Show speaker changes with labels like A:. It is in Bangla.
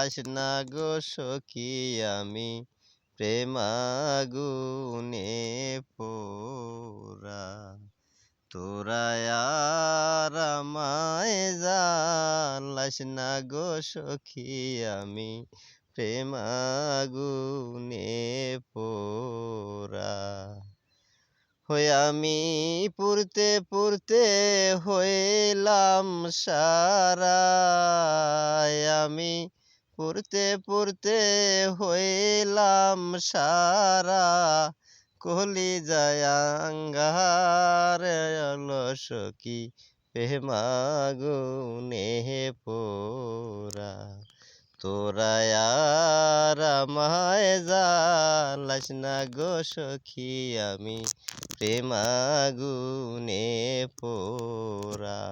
A: জ্বালাস না গো সখী আমি প্রেমাগুনে পোড়া। তোরা আর আমায় জ্বালাস না গো সখী আমি প্রেমাগুনে পোড়া। আমি পুড়তে পুড়তে হইলাম সারা, আমি পুড়তে পুড়তে হইলাম সারা, কলিজায় আঙ্গার আলো সখী প্রেমাগুনে পোড়া। তোরা আর আমায় জ্বালাস না গো সখী আমি প্রেমাগুনে পোড়া।